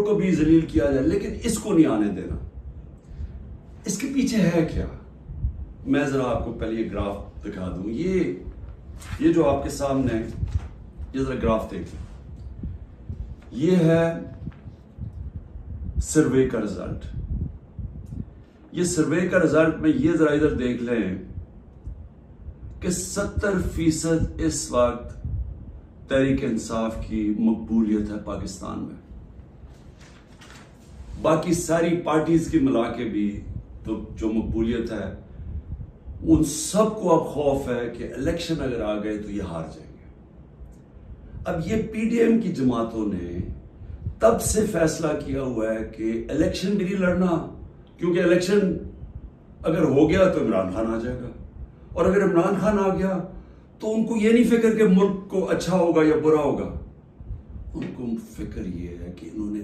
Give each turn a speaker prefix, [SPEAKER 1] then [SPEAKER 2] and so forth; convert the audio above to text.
[SPEAKER 1] को भी जलील किया जाए, लेकिन इसको नहीं आने देना। इसके पीछे है क्या? मैं जरा आपको पहले ये ग्राफ दिखा दूं। ये जो आपके सामने है, ये जरा ग्राफ देखें। ये है सर्वे का रिजल्ट। ये सर्वे का रिजल्ट में ये जरा इधर देख लें कि 70% इस वक्त तहरीक इंसाफ की मकबूलियत है पाकिस्तान में। बाकी सारी पार्टीज की मिला के भी तो जो मकबूलियत है, उन सबको अब खौफ है कि इलेक्शन अगर आ गए तो ये हार जाएंगे। अब ये पीडीएम की जमातों ने तब से फैसला किया हुआ है कि इलेक्शन भी नहीं लड़ना, क्योंकि इलेक्शन अगर हो गया तो इमरान खान आ जाएगा, और अगर इमरान खान आ गया तो उनको ये नहीं फिक्र कि मुल्क को अच्छा होगा या बुरा होगा। उनको फिक्र ये है कि इन्होंने